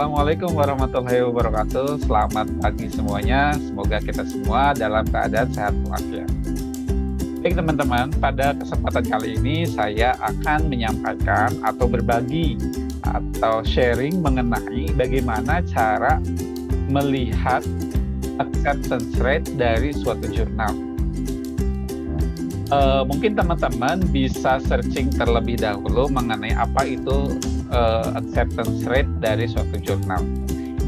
Assalamualaikum warahmatullahi wabarakatuh. Selamat pagi semuanya. Semoga kita semua dalam keadaan sehat walafiat. Baik teman-teman, pada kesempatan kali ini saya akan menyampaikan atau berbagi atau sharing mengenai bagaimana cara melihat acceptance rate dari suatu jurnal. Mungkin teman-teman bisa searching terlebih dahulu mengenai apa itu acceptance rate dari suatu jurnal.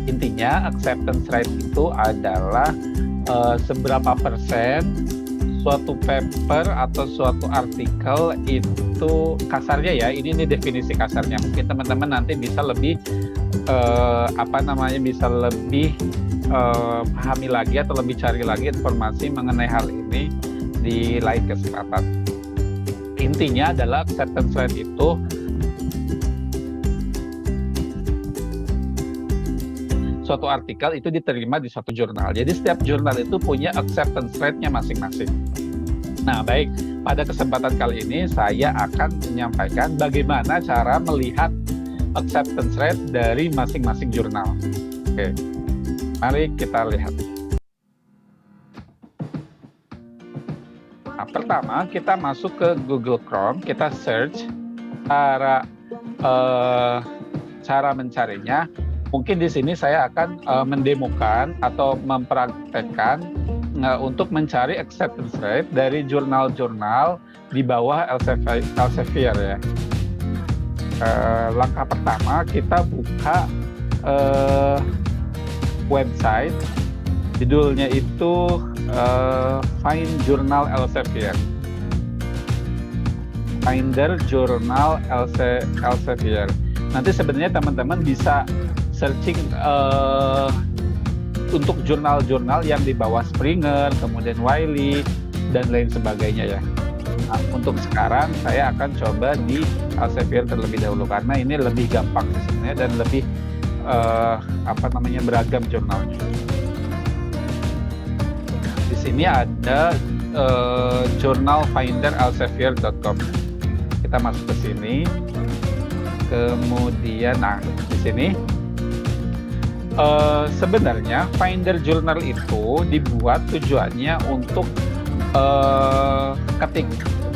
Intinya acceptance rate itu adalah seberapa persen suatu paper atau suatu artikel itu, kasarnya ya, ini definisi kasarnya. Mungkin teman-teman nanti bisa lebih bisa lebih pahami lagi atau lebih cari lagi informasi mengenai hal ini di lain kesempatan. Intinya adalah acceptance rate itu suatu artikel itu diterima di suatu jurnal. Jadi setiap jurnal itu punya acceptance rate-nya masing-masing. Nah, baik, pada kesempatan kali ini saya akan menyampaikan bagaimana cara melihat acceptance rate dari masing-masing jurnal. Oke, mari kita lihat. Nah, pertama kita masuk ke Google Chrome, kita search cara mencarinya. Mungkin di sini saya akan mendemokan atau mempraktekkan untuk mencari acceptance rate dari jurnal-jurnal di bawah Elsevier ya. Langkah pertama kita buka website, judulnya itu Find Journal Elsevier. Finder Journal Elsevier. Nanti sebenarnya teman-teman bisa searching untuk jurnal-jurnal yang di bawah Springer, kemudian Wiley, dan lain sebagainya ya. Nah, untuk sekarang saya akan coba di Elsevier terlebih dahulu karena ini lebih gampang sebenarnya dan lebih beragam jurnalnya. Di sini ada journalfinderelsevier.com. Kita masuk ke sini. Kemudian, di sini sebenarnya Finder Journal itu dibuat tujuannya untuk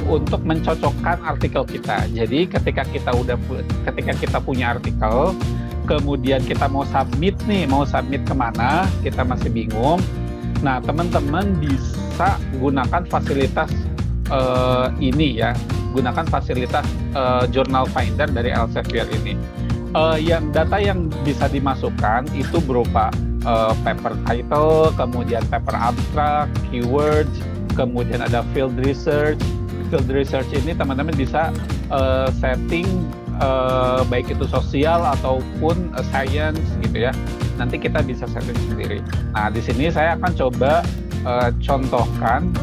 untuk mencocokkan artikel kita. Jadi ketika kita punya artikel, kemudian kita mau submit kemana, kita masih bingung. Nah, teman-teman bisa gunakan fasilitas ini ya, gunakan fasilitas Journal Finder dari Elsevier ini. Yang data yang bisa dimasukkan itu berupa paper title, kemudian paper abstract, keywords, kemudian ada field research. Field research ini teman-teman bisa setting baik itu sosial ataupun science gitu ya. Nanti kita bisa setting sendiri. Nah, di sini saya akan coba contohkan,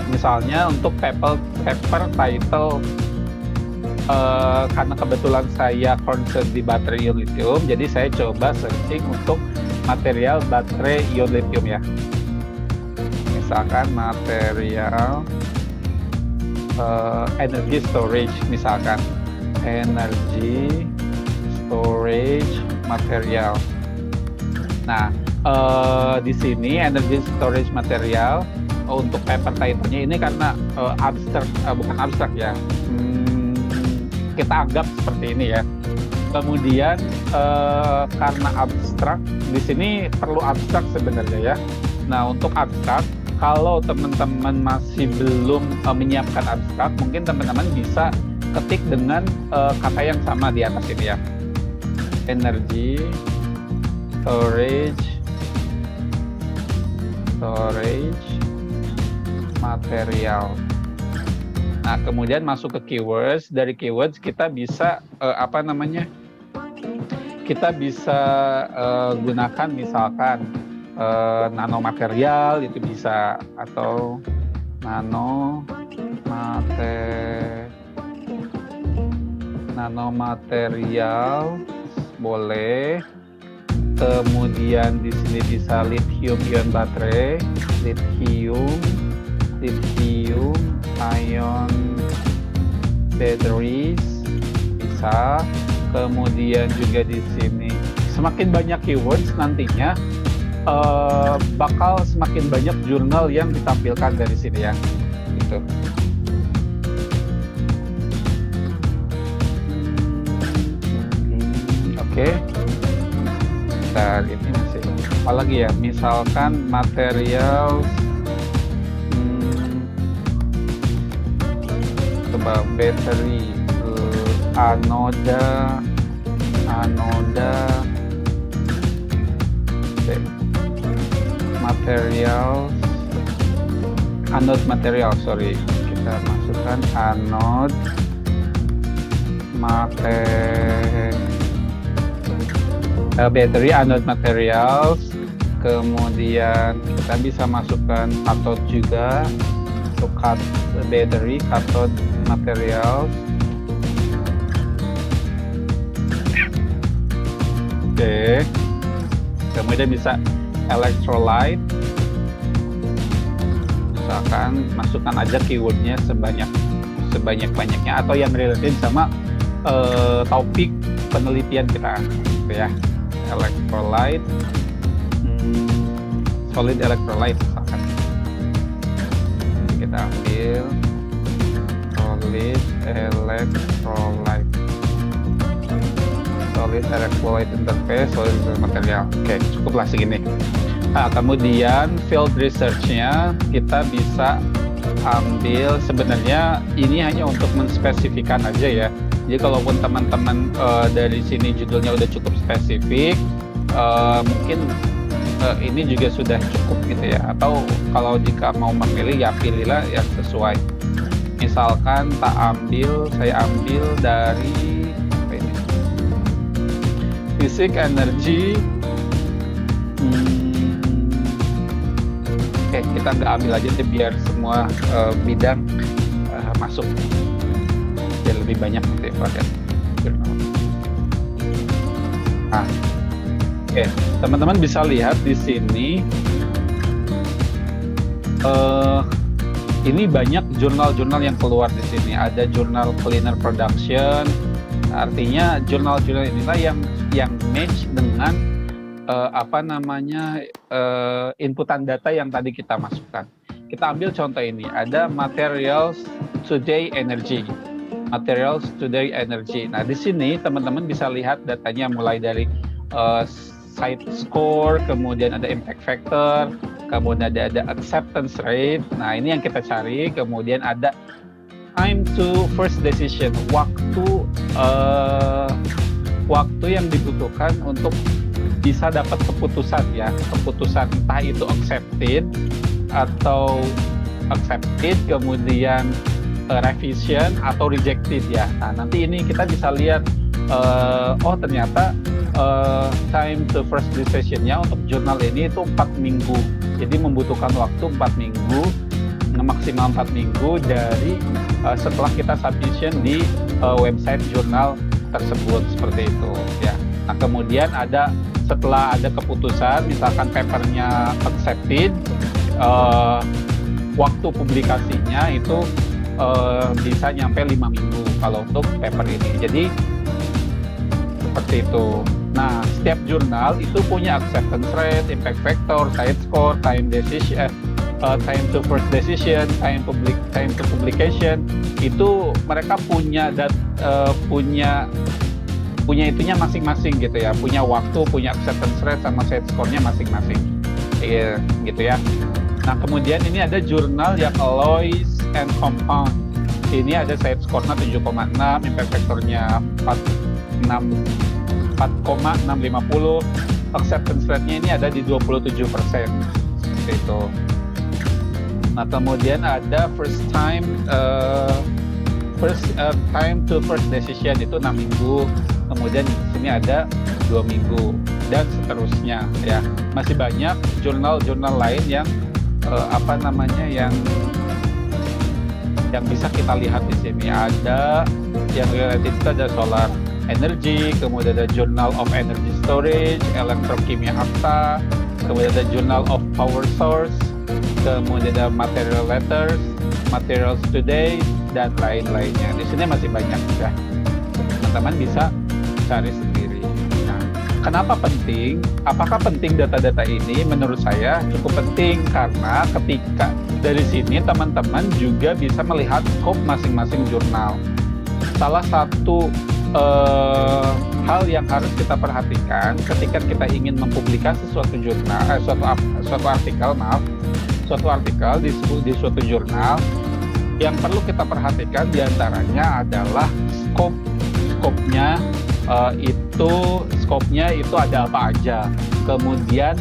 misalnya untuk paper title. Karena kebetulan saya concern di baterai ion lithium, jadi saya coba searching untuk material baterai ion lithium ya. Misalkan material energy storage, misalkan energy storage material. Nah, di sini energy storage material untuk paper title-nya ini karena bukan abstrak ya. Kita anggap seperti ini ya. Kemudian karena abstrak, di sini perlu abstrak sebenarnya ya. Nah, untuk abstrak, kalau teman-teman masih belum menyiapkan abstrak, mungkin teman-teman bisa ketik dengan kata yang sama di atas ini ya. Energy storage material. Nah, kemudian masuk ke keywords. Dari keywords kita bisa kita bisa gunakan misalkan nanomaterial, itu bisa, atau nanomaterial boleh. Kemudian di sini bisa lithium ion baterai, lithium ion batteries bisa. Kemudian juga di sini semakin banyak keywords nantinya bakal semakin banyak jurnal yang ditampilkan dari sini ya, gitu. Oke. Bentar, ini masih apalagi ya, misalkan material, coba battery, anoda, anode material, sorry, kita masukkan anode battery anode materials, kemudian kita bisa masukkan cathode juga untuk battery cathode materials. Oke, kemudian bisa electrolyte, misalkan masukkan aja keywordnya sebanyak-banyaknya atau yang related sama topik penelitian kita, gitu ya. Electrolyte, solid electrolyte misalkan, kita ambil solid electrolyte interface, solid material. Oke, cukuplah segini. Nah, kemudian field research-nya kita bisa ambil, sebenarnya ini hanya untuk menspesifikan aja ya. Jadi kalaupun teman-teman dari sini judulnya udah cukup spesifik, mungkin ini juga sudah cukup gitu ya. Atau kalau jika mau memilih ya pilihlah yang sesuai. Misalkan saya ambil dari apa ini? Fisik energi. Oke, kita nggak ambil aja deh biar semua bidang masuk. Lebih banyak nanti pakai jurnal. Oke, teman-teman bisa lihat di sini ini banyak jurnal-jurnal yang keluar di sini. Ada jurnal cleaner production, artinya jurnal-jurnal inilah yang match dengan inputan data yang tadi kita masukkan. Kita ambil contoh ini, ada materials today energy. Nah, di sini teman-teman bisa lihat datanya mulai dari site score, kemudian ada impact factor, kemudian ada acceptance rate. Nah, ini yang kita cari. Kemudian ada time to first decision, waktu yang dibutuhkan untuk bisa dapat keputusan ya, entah itu accepted, kemudian revision atau rejected ya. Nah, nanti ini kita bisa lihat ternyata time to first decision-nya untuk jurnal ini itu 4 minggu. Jadi membutuhkan waktu 4 minggu, maksimal 4 minggu dari setelah kita submission di website jurnal tersebut, seperti itu ya. Nah, kemudian setelah ada keputusan, misalkan papernya accepted, waktu publikasinya itu bisa nyampe 5 minggu kalau untuk paper ini. Jadi seperti itu. Nah, setiap jurnal itu punya acceptance rate, impact factor, site score, time to first decision, time to publication. Itu mereka punya itunya masing-masing gitu ya. Punya waktu, punya acceptance rate sama site score-nya masing-masing. Gitu ya. Nah, kemudian ini ada jurnal yang alloys and compound. Ini ada site score-nya 7,6, impact factor-nya 4,650, acceptance rate-nya ini ada di 27%. Seperti itu. Nah, kemudian ada time to first decision itu 6 minggu. Kemudian di sini ada 2 minggu dan seterusnya ya. Masih banyak jurnal-jurnal lain yang yang bisa kita lihat di sini. Ada yang related, itu ada solar energy, kemudian ada Journal of Energy Storage, Elektrokimia Akta, kemudian ada Journal of Power Source, kemudian ada Material Letters, Materials Today, dan lain-lainnya. Di sini masih banyak ya. Teman-teman bisa cari sendiri. Nah, Kenapa penting? Apakah penting data-data ini? Menurut saya cukup penting karena ketika dari sini teman-teman juga bisa melihat skop masing-masing jurnal. Salah satu hal yang harus kita perhatikan ketika kita ingin mempublikasi suatu jurnal, suatu artikel di suatu jurnal, yang perlu kita perhatikan diantaranya adalah skopnya itu ada apa aja. Kemudian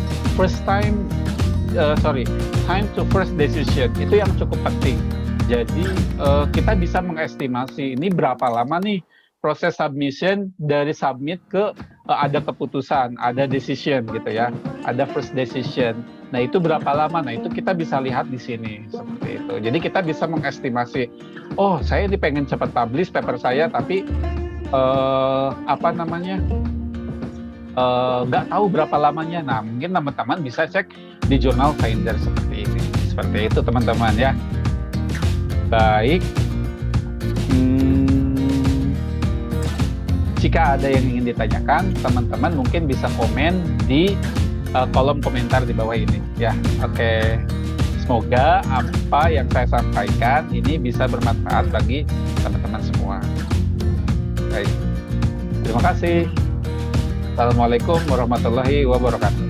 time to first decision itu yang cukup penting. Jadi kita bisa mengestimasi ini berapa lama nih proses submission dari submit ke ada keputusan, ada decision gitu ya, ada first decision. Nah itu berapa lama? Nah itu kita bisa lihat di sini seperti itu. Jadi kita bisa mengestimasi, oh saya ini pengen cepat publish paper saya, tapi nggak tahu berapa lamanya. Nah mungkin teman-teman bisa cek di Journal Finder seperti ini. Seperti itu teman-teman ya. Baik. Jika ada yang ingin ditanyakan, teman-teman mungkin bisa komen di kolom komentar di bawah ini. Ya, oke. Semoga apa yang saya sampaikan ini bisa bermanfaat bagi teman-teman semua. Baik. Terima kasih. Assalamualaikum warahmatullahi wabarakatuh.